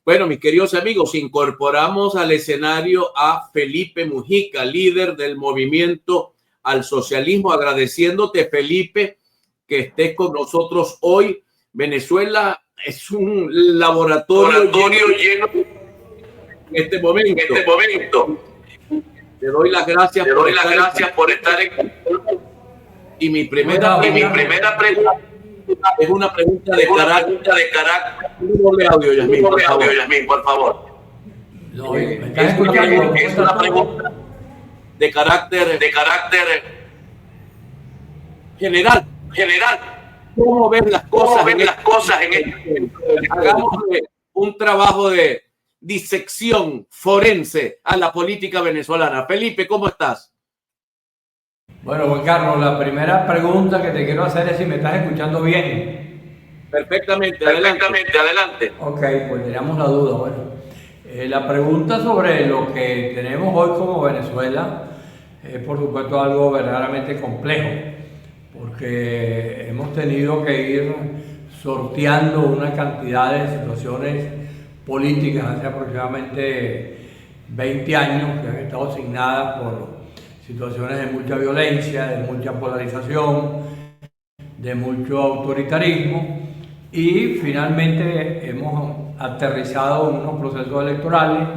Bueno, mis queridos amigos, incorporamos al escenario a Felipe Mujica, líder del movimiento al socialismo, agradeciéndote, Felipe, que estés con nosotros hoy. Venezuela es un laboratorio lleno en este momento. Te doy las gracias por estar en... Y mi primera pregunta es una pregunta de carácter. Un doble audio, Yasmín, por favor. No, Es una pregunta de carácter general. ¿Cómo ven las cosas en este momento? Hagamos un trabajo de disección forense a la política venezolana. Felipe, ¿cómo estás? Bueno, Juan Carlos, la primera pregunta que te quiero hacer es si me estás escuchando bien. Perfectamente, adelante. Ok, pues teníamos la duda. Bueno, la pregunta sobre lo que tenemos hoy como Venezuela es por supuesto algo verdaderamente complejo, porque hemos tenido que ir sorteando una cantidad de situaciones políticas hace aproximadamente 20 años que han estado asignadas por situaciones de mucha violencia, de mucha polarización, de mucho autoritarismo, y finalmente hemos aterrizado en unos procesos electorales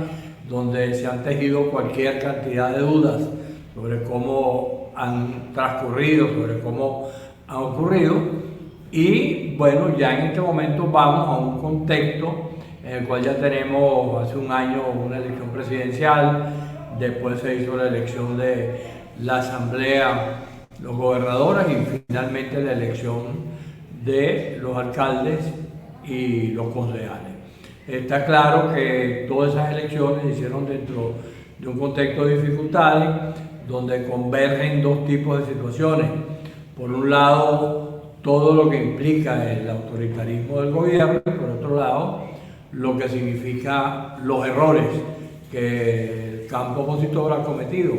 donde se han tejido cualquier cantidad de dudas sobre cómo han transcurrido, sobre cómo han ocurrido, y bueno, ya en este momento vamos a un contexto en el cual ya tenemos hace un año una elección presidencial. Después se hizo la elección de la asamblea, los gobernadores, y finalmente la elección de los alcaldes y los concejales. Está claro que todas esas elecciones se hicieron dentro de un contexto de dificultades donde convergen dos tipos de situaciones. Por un lado, todo lo que implica el autoritarismo del gobierno, y por otro lado, lo que significa los errores que el campo opositor ha cometido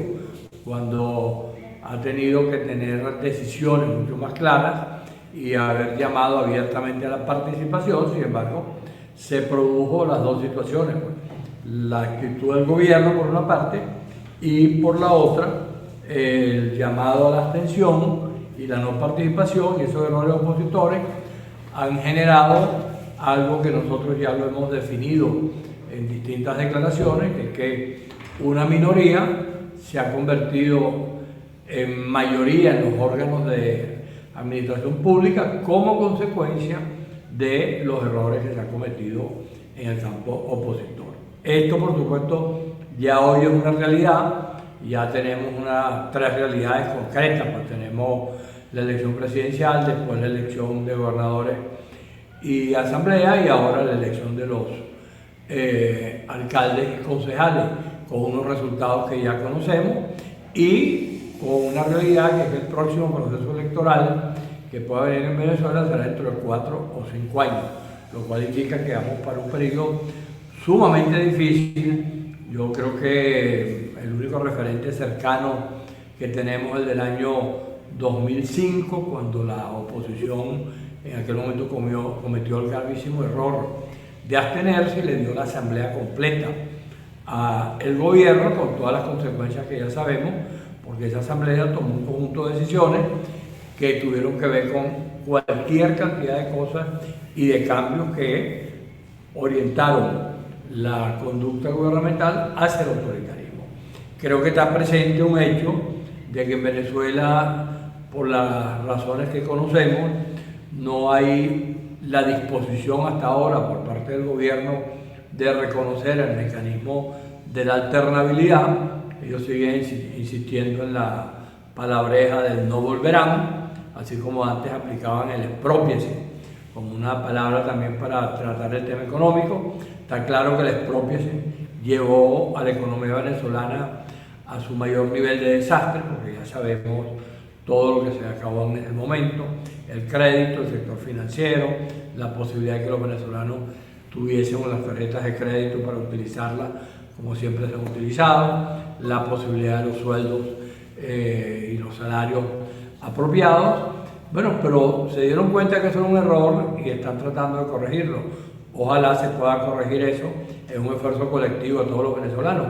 cuando ha tenido que tener decisiones mucho más claras y haber llamado abiertamente a la participación. Sin embargo, se produjo las dos situaciones, la actitud del gobierno por una parte y por la otra el llamado a la abstención y la no participación, y esos errores opositores han generado algo que nosotros ya lo hemos definido en distintas declaraciones, que es que una minoría se ha convertido en mayoría en los órganos de administración pública como consecuencia de los errores que se han cometido en el campo opositor. Esto, por supuesto, ya hoy es una realidad. Ya tenemos tres realidades concretas, pues tenemos la elección presidencial, después la elección de gobernadores y asamblea, y ahora la elección de los alcaldes y concejales, con unos resultados que ya conocemos y con una realidad que es que el próximo proceso electoral que pueda venir en Venezuela será dentro de 4 o 5 años, lo cual indica que vamos para un periodo sumamente difícil. Yo creo que el único referente cercano que tenemos es el del año 2005, cuando la oposición en aquel momento cometió el gravísimo error de abstenerse y le dio la asamblea completa al gobierno, con todas las consecuencias que ya sabemos, porque esa asamblea tomó un conjunto de decisiones que tuvieron que ver con cualquier cantidad de cosas y de cambios que orientaron la conducta gubernamental hacia el autoritarismo. Creo que está presente un hecho de que en Venezuela, por las razones que conocemos, no hay la disposición hasta ahora por parte del gobierno de reconocer el mecanismo de la alternabilidad. Ellos siguen insistiendo en la palabreja del no volverán, así como antes aplicaban el exprópiese como una palabra también para tratar el tema económico. Está claro que el expropiese llevó a la economía venezolana a su mayor nivel de desastre, porque ya sabemos todo lo que se acabó en el momento: el crédito, el sector financiero, la posibilidad de que los venezolanos tuviésemos las tarjetas de crédito para utilizarlas como siempre se han utilizado, la posibilidad de los sueldos y los salarios apropiados. Bueno, pero se dieron cuenta que eso era un error y están tratando de corregirlo. Ojalá se pueda corregir eso. Es un esfuerzo colectivo de todos los venezolanos.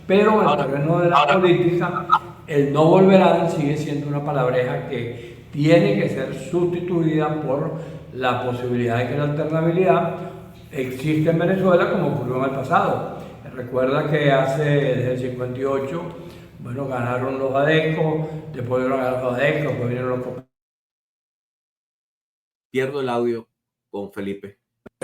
Pero en el terreno de la política, el no volverán sigue siendo una palabreja que tiene que ser sustituida por la posibilidad de que la alternabilidad existe en Venezuela como ocurrió en el pasado. Recuerda que desde el 58, bueno, ganaron los ADECO, después ganaron los ADECO, después vinieron los... Pierdo el audio con Felipe.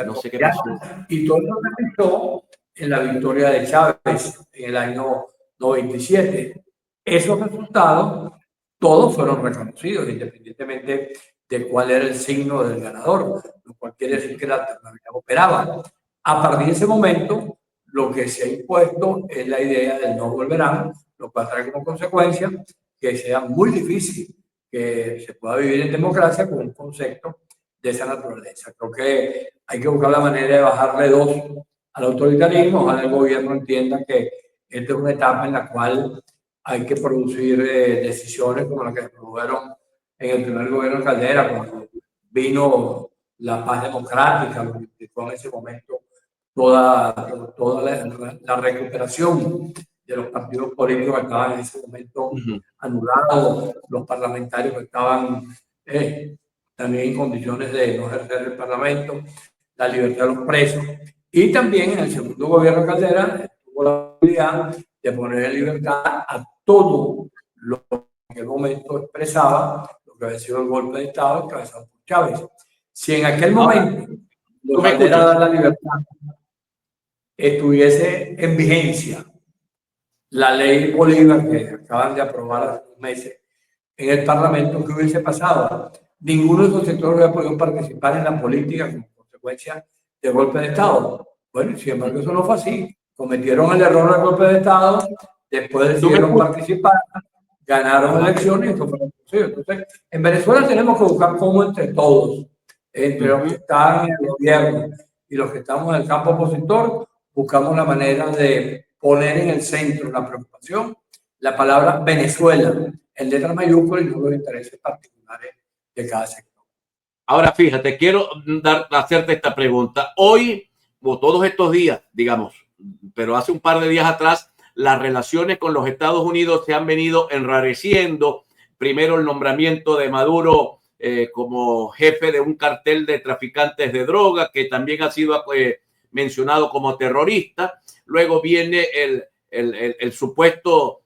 No sé qué pasó. Y todo eso resultó en la victoria de Chávez en el año 97. Esos resultados todos fueron reconocidos, independientemente de cuál era el signo del ganador, lo cual quiere decir que la alternativa operaba. A partir de ese momento, lo que se ha impuesto es la idea del no volverán, lo cual trae como consecuencia que sea muy difícil que se pueda vivir en democracia con un concepto de esa naturaleza. Creo que hay que buscar la manera de bajarle dos al autoritarismo. Ojalá el gobierno entienda que esta es una etapa en la cual hay que producir decisiones como las que se produjeron en el primer gobierno de Caldera, cuando vino la paz democrática, lo que implicó en ese momento toda la recuperación de los partidos políticos que estaban en ese momento anulados, los parlamentarios que estaban también en condiciones de no ejercer el Parlamento, la libertad de los presos. Y también en el segundo gobierno de Caldera tuvo la posibilidad de poner en libertad a todo lo que en aquel momento expresaba lo que había sido el golpe de Estado encabezado por Chávez. Si en aquel momento Caldera da la libertad, estuviese en vigencia la ley Bolívar que acaban de aprobar hace unos meses en el Parlamento, ¿qué hubiese pasado? Ninguno de esos sectores hubiera podido participar en la política como consecuencia del golpe de Estado. Bueno, sin embargo, eso no fue así. Cometieron el error del golpe de Estado, después decidieron participar, ganaron elecciones y esto fue posible. Entonces, en Venezuela tenemos que buscar cómo entre todos, entre los que están en el gobierno y los que estamos en el campo opositor, buscamos la manera de poner en el centro la preocupación la palabra Venezuela en letras mayúsculas y no los intereses particulares de cada sector. Ahora, fíjate, quiero hacerte esta pregunta. Hoy, o todos estos días, digamos, pero hace un par de días atrás, las relaciones con los Estados Unidos se han venido enrareciendo. Primero el nombramiento de Maduro como jefe de un cartel de traficantes de droga, que también ha sido mencionado como terrorista. Luego viene el supuesto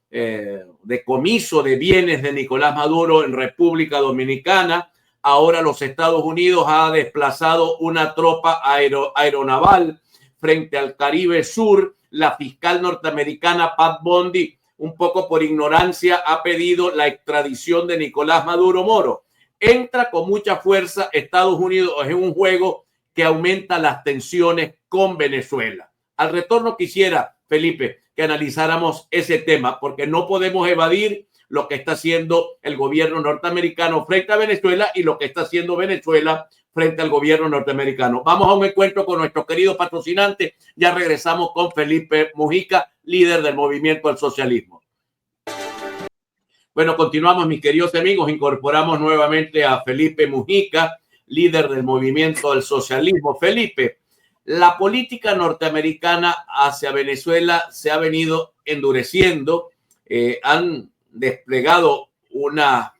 decomiso de bienes de Nicolás Maduro en República Dominicana. Ahora los Estados Unidos ha desplazado una tropa aeronaval frente al Caribe Sur. La fiscal norteamericana Pat Bondi, un poco por ignorancia, ha pedido la extradición de Nicolás Maduro Moro. Entra con mucha fuerza Estados Unidos en un juego que aumenta las tensiones con Venezuela. Al retorno quisiera, Felipe, que analizáramos ese tema, porque no podemos evadir lo que está haciendo el gobierno norteamericano frente a Venezuela y lo que está haciendo Venezuela frente al gobierno norteamericano. Vamos a un encuentro con nuestro querido patrocinante. Ya regresamos con Felipe Mujica, líder del Movimiento al Socialismo. Bueno, continuamos, mis queridos amigos. Incorporamos nuevamente a Felipe Mujica, líder del Movimiento al Socialismo. Felipe, la política norteamericana hacia Venezuela se ha venido endureciendo. Han desplegado una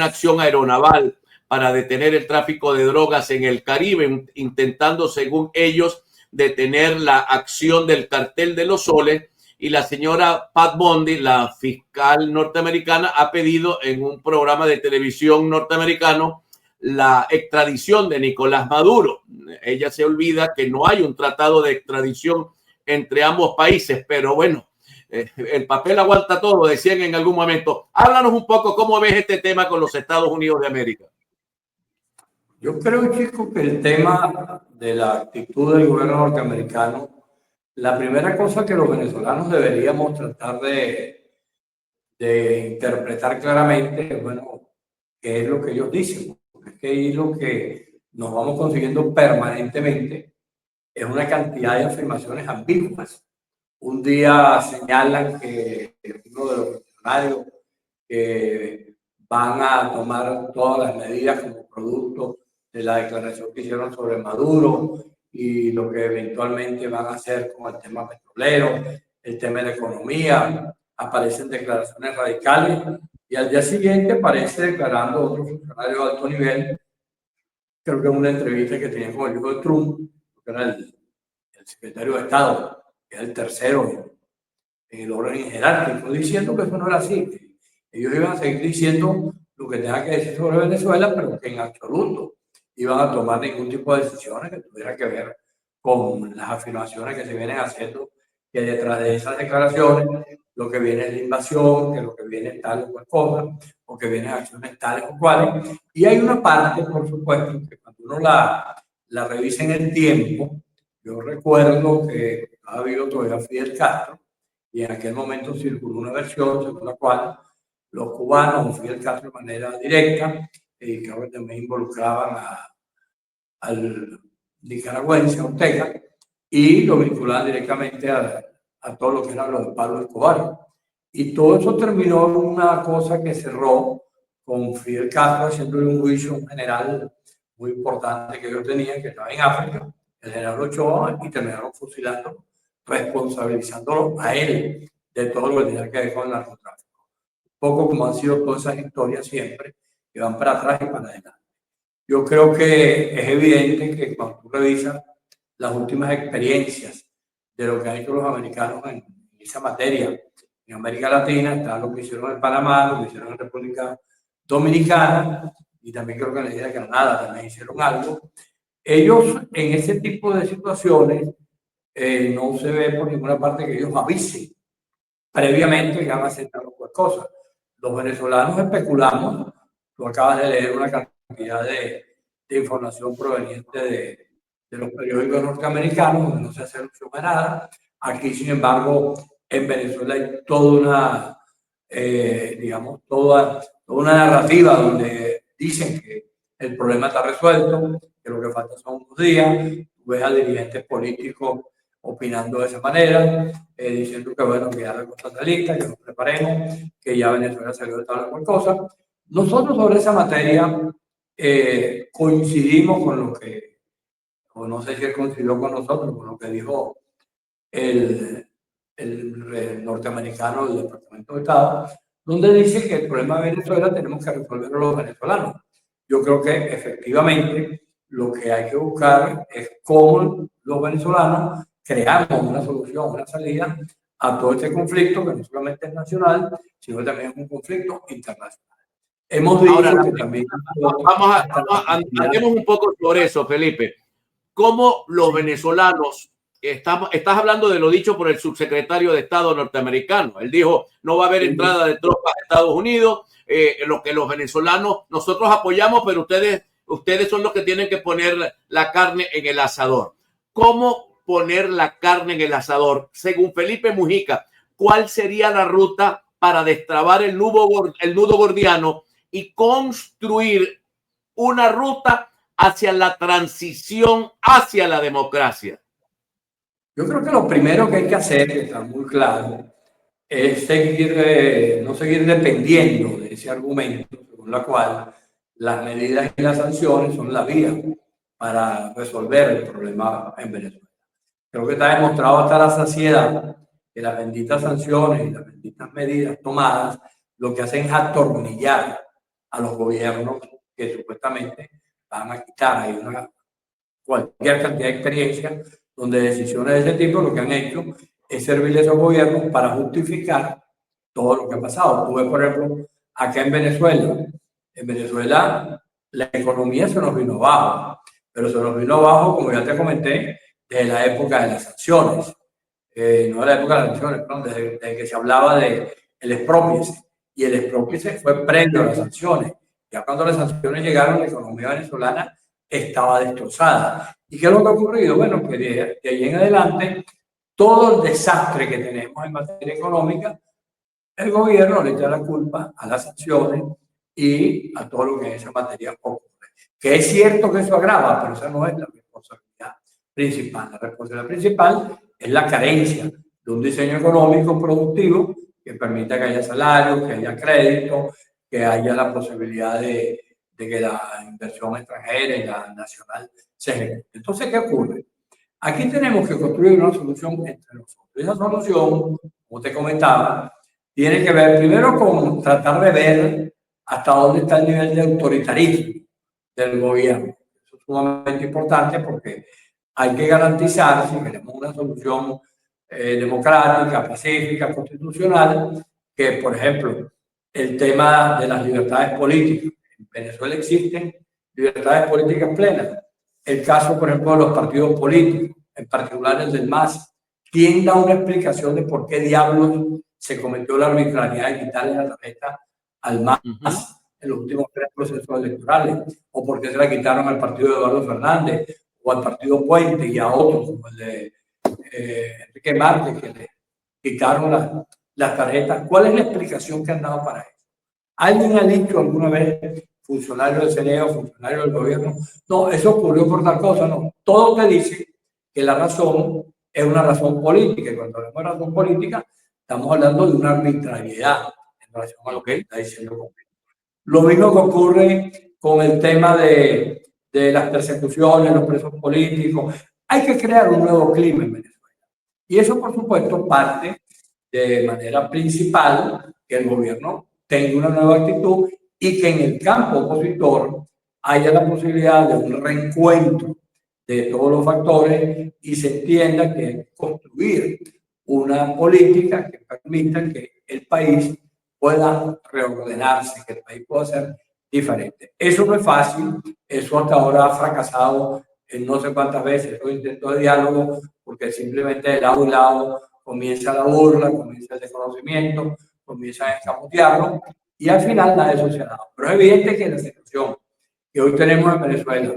acción aeronaval para detener el tráfico de drogas en el Caribe, intentando, según ellos, detener la acción del cartel de los soles. Y la señora Pat Bondi, la fiscal norteamericana, ha pedido en un programa de televisión norteamericano la extradición de Nicolás Maduro. Ella se olvida que no hay un tratado de extradición entre ambos países, pero bueno, el papel aguanta todo, decían en algún momento. Háblanos un poco cómo ves este tema con los Estados Unidos de América. Yo creo, chico, que el tema de la actitud del gobierno norteamericano, la primera cosa que los venezolanos deberíamos tratar de interpretar claramente, bueno, qué es lo que ellos dicen, porque es que es lo que nos vamos consiguiendo permanentemente es una cantidad de afirmaciones ambiguas. Un día señalan que uno de los funcionarios van a tomar todas las medidas como producto de la declaración que hicieron sobre Maduro y lo que eventualmente van a hacer con el tema petrolero, el tema de la economía. Aparecen declaraciones radicales y al día siguiente aparece declarando otro funcionario de alto nivel, creo que en una entrevista que tenía con el hijo de Trump, que era el secretario de Estado, que es el tercero en el orden jerárquico, diciendo que eso no era así. Ellos iban a seguir diciendo lo que tenga que decir sobre Venezuela, pero que en absoluto iban a tomar ningún tipo de decisiones que tuviera que ver con las afirmaciones que se vienen haciendo, que detrás de esas declaraciones lo que viene es la invasión, que lo que viene es tal o cual cosa, o que vienen acciones tales o cuales. Y hay una parte, por supuesto, que cuando uno la revisa en el tiempo, yo recuerdo que ha habido todavía Fidel Castro, y en aquel momento circuló una versión según la cual los cubanos, Fidel Castro de manera directa, y creo que también involucraban al nicaragüense Ortega, y lo vinculaban directamente a todo lo que era lo de Pablo Escobar. Y todo eso terminó en una cosa que cerró con Fidel Castro haciéndole un juicio general muy importante que ellos tenían, que estaba en África, el general Ochoa, y terminaron fusilando, responsabilizándolo a él de todo lo que tenía que ver con el narcotráfico. Poco como han sido todas esas historias siempre, que van para atrás y para adelante. Yo creo que es evidente que cuando tú revisas las últimas experiencias de lo que han hecho los americanos en esa materia, en América Latina, está lo que hicieron en Panamá, lo que hicieron en República Dominicana, y también creo que en la isla de Granada también hicieron algo. Ellos en ese tipo de situaciones no se ve por ninguna parte que ellos avisen previamente que van a hacer tal o cual cosa. Los venezolanos especulamos, tú acabas de leer una cantidad de información proveniente de los periódicos norteamericanos, donde no se hace alusión a nada. Aquí, sin embargo, en Venezuela hay toda una, digamos, toda una narrativa donde dicen que el problema está resuelto, que lo que falta son unos días. Tú ves a dirigentes políticos opinando de esa manera, diciendo que bueno, que ya la cosa está lista, que nos preparemos, que ya Venezuela salió de tal o cual cosa. Nosotros sobre esa materia coincidimos con lo que, o no sé si él coincidió con nosotros, con lo que dijo el norteamericano del Departamento de Estado, donde dice que el problema de Venezuela tenemos que resolverlo los venezolanos. Yo creo que efectivamente lo que hay que buscar es cómo los venezolanos creamos una solución, una salida a todo este conflicto que no solamente es nacional, sino también es un conflicto internacional. Hemos dicho ahora, que también... Andemos un poco sobre eso, Felipe. ¿Cómo los venezolanos, estás hablando de lo dicho por el subsecretario de Estado norteamericano? Él dijo, no va a haber entrada de tropas a Estados Unidos, lo que los venezolanos, nosotros apoyamos, pero ustedes son los que tienen que poner la carne en el asador. ¿Cómo poner la carne en el asador? Según Felipe Mujica, ¿cuál sería la ruta para destrabar el nudo gordiano y construir una ruta hacia la transición hacia la democracia? Yo creo que lo primero que hay que hacer, que está muy claro, es no seguir dependiendo de ese argumento según la cual las medidas y las sanciones son la vía para resolver el problema en Venezuela. Creo que está demostrado hasta la saciedad que las benditas sanciones y las benditas medidas tomadas lo que hacen es atornillar a los gobiernos que supuestamente van a quitar. Hay cualquier cantidad de experiencia donde decisiones de ese tipo lo que han hecho es servirle a esos gobiernos para justificar todo lo que ha pasado. Tú ves, por ejemplo, acá en Venezuela la economía se nos vino abajo, pero se nos vino abajo, como ya te comenté, desde la época de las sanciones. No de la época de las sanciones, perdón, desde que se hablaba de el expropiese. Y el expropiese fue previo a las sanciones. Ya cuando las sanciones llegaron, la economía venezolana estaba destrozada. ¿Y qué es lo que ha ocurrido? Bueno, que de ahí en adelante, todo el desastre que tenemos en materia económica, el gobierno le echa la culpa a las sanciones y a todo lo que en esa materia ocurre. Que es cierto que eso agrava, pero esa no es la responsabilidad principal. La responsabilidad principal es la carencia de un diseño económico productivo que permita que haya salarios, que haya crédito, que haya la posibilidad de que la inversión extranjera y la nacional se ejecute. Entonces, ¿qué ocurre? Aquí tenemos que construir una solución entre nosotros. Esa solución, como te comentaba, tiene que ver primero con tratar de ver hasta dónde está el nivel de autoritarismo del gobierno. Eso es sumamente importante porque hay que garantizar, si queremos una solución democrática, pacífica, constitucional, que, por ejemplo, el tema de las libertades políticas. En Venezuela existen libertades políticas plenas. El caso, por ejemplo, de los partidos políticos, en particular el del MAS. ¿Quién da una explicación de por qué diablos se cometió la arbitrariedad de quitarle la tarjeta al MAS en los últimos 3 procesos electorales? ¿O por qué se la quitaron al partido de Eduardo Fernández o al partido Puente y a otros, como el de Enrique Márquez, que le quitaron las tarjetas? ¿Cuál es la explicación que han dado para eso? ¿Alguien ha dicho alguna vez, funcionario del CNE o funcionario del gobierno, no, eso ocurrió por tal cosa? No, todo te dice que la razón es una razón política, y cuando hablamos de razón política estamos hablando de una arbitrariedad en relación a lo que está diciendo. Lo mismo que ocurre con el tema de las persecuciones, los presos políticos. Hay que crear un nuevo clima en Venezuela. Y eso, por supuesto, parte de manera principal que el gobierno tenga una nueva actitud y que en el campo opositor haya la posibilidad de un reencuentro de todos los factores y se entienda que hay que construir una política que permita que el país pueda reordenarse, que el país pueda ser diferente. Eso no es fácil, eso hasta ahora ha fracasado en no sé cuántas veces los intentos de diálogo, porque simplemente de lado y lado comienza la burla, comienza el desconocimiento, comienza a escamotearlo y al final nada de eso se ha dado. Pero es evidente que la situación que hoy tenemos en Venezuela,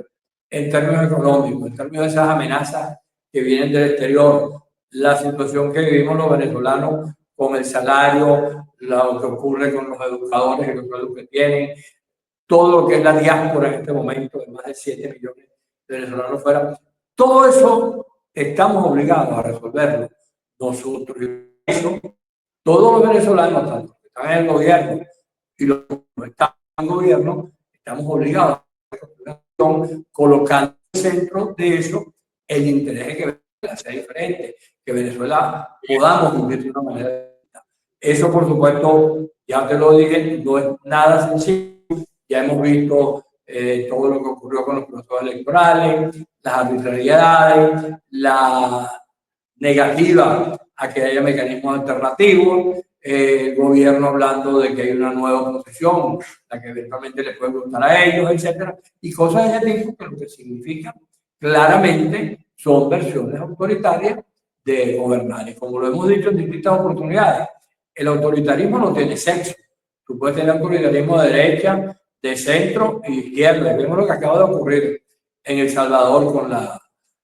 en términos económicos, en términos de esas amenazas que vienen del exterior, la situación que vivimos los venezolanos con el salario, lo que ocurre con los educadores y los sueldos que tienen, todo lo que es la diáspora en este momento, de más de 7 millones de venezolanos fuera, todo eso estamos obligados a resolverlo nosotros. Y eso, todos los venezolanos, tanto los que están en el gobierno y los que no están en el gobierno, estamos obligados a colocando en el centro de eso el interés de que Venezuela sea diferente, que Venezuela podamos vivir de una manera distinta. Eso, por supuesto, ya te lo dije, no es nada sencillo. Ya hemos visto todo lo que ocurrió con los procesos electorales, las arbitrariedades, la negativa a que haya mecanismos alternativos, el gobierno hablando de que hay una nueva oposición, la que eventualmente les puede gustar a ellos, etcétera, y cosas de ese tipo que lo que significan claramente son versiones autoritarias de gobernar. Y como lo hemos dicho en distintas oportunidades, el autoritarismo no tiene sexo. Tú puedes tener autoritarismo de derecha, de centro y izquierda. Vemos lo que acaba de ocurrir en El Salvador con la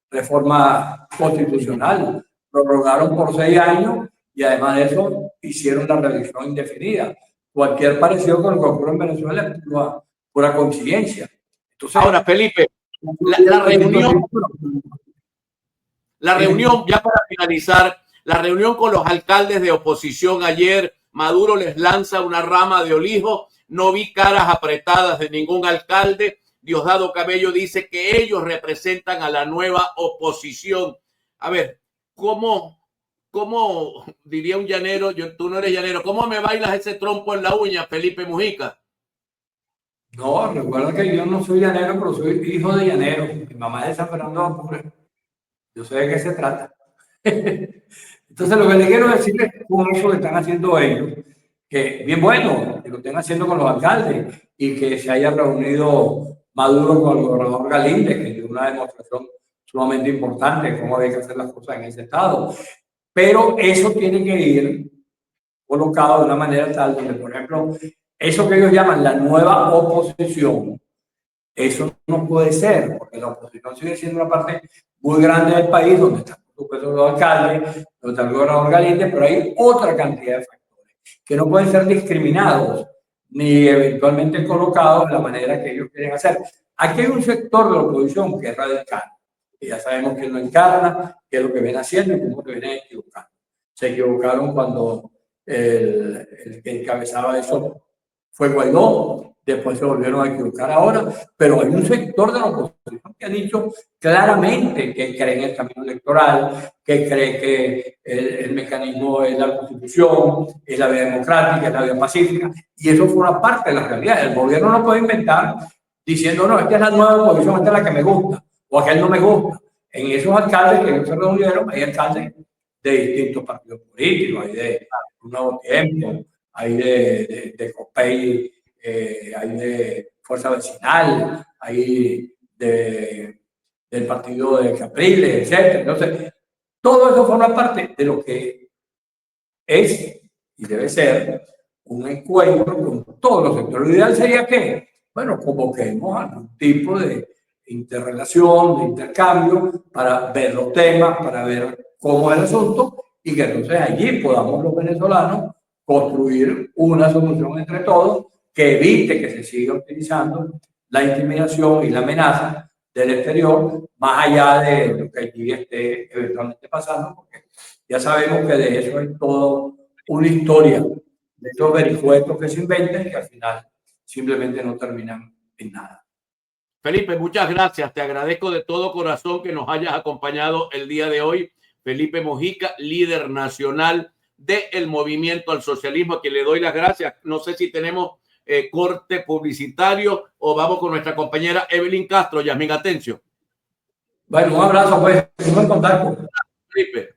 reforma constitucional. Prorrogaron por 6 años y además de eso hicieron la reelección indefinida. Cualquier parecido con lo que ocurre en Venezuela es pura coincidencia. Entonces, ahora, Felipe, la reunión, ya para finalizar, la reunión con los alcaldes de oposición ayer, Maduro les lanza una rama de olivo, no vi caras apretadas de ningún alcalde. Diosdado Cabello dice que ellos representan a la nueva oposición. A ver, ¿cómo diría un llanero? Tú no eres llanero. ¿Cómo me bailas ese trompo en la uña, Felipe Mujica? No, recuerda que yo no soy llanero, pero soy hijo de llanero. Mi mamá es de San Fernando de Apure. Yo sé de qué se trata. Entonces, lo que le quiero decir es con eso que están haciendo ellos, que bien bueno, que lo estén haciendo con los alcaldes y que se haya reunido Maduro con el gobernador Galíndez, que es una demostración sumamente importante de cómo hay que hacer las cosas en ese estado. Pero eso tiene que ir colocado de una manera tal donde, por ejemplo, eso que ellos llaman la nueva oposición, eso no puede ser, porque la oposición sigue siendo una parte muy grande del país, donde están los alcaldes, donde está el gobernador Galíndez, pero hay otra cantidad de factores que no pueden ser discriminados ni eventualmente colocados de la manera que ellos quieren hacer. Aquí hay un sector de la oposición que es radical, y ya sabemos quién lo encarna, qué es lo que viene haciendo y cómo se viene equivocando. Se equivocaron cuando el que encabezaba eso fue Guaidó, después se volvieron a equivocar ahora, pero hay un sector de la oposición que ha dicho claramente que cree en el camino electoral, que cree que el mecanismo es la Constitución, es la vía democrática, es la vía pacífica, y eso forma parte de la realidad. El gobierno no puede inventar diciendo, no, esta es la nueva oposición, esta es la que me gusta, o aquel no me gusta. En esos alcaldes que ellos se reunieron, hay alcaldes de distintos partidos políticos, hay de Un Nuevo Tiempo, hay de COPEI, hay de Fuerza Vecinal, hay del partido de Capriles, etc. Entonces, todo eso forma parte de lo que es y debe ser un encuentro con todos los sectores. Lo ideal sería que, bueno, convoquemos algún tipo de interrelación, de intercambio, para ver los temas, para ver cómo es el asunto, y que entonces allí podamos los venezolanos construir una solución entre todos que evite que se siga utilizando la intimidación y la amenaza del exterior, más allá de lo que allí esté eventualmente pasando, porque ya sabemos que de eso es todo una historia, de estos vericuetos que se inventan y que al final simplemente no terminan en nada. Felipe, muchas gracias. Te agradezco de todo corazón que nos hayas acompañado el día de hoy. Felipe Mujica, líder nacional del Movimiento al Socialismo, a quien le doy las gracias. No sé si tenemos corte publicitario o vamos con nuestra compañera Evelyn Castro. Yasmín Atencio. Bueno, un abrazo, pues. Estamos en contacto. Felipe.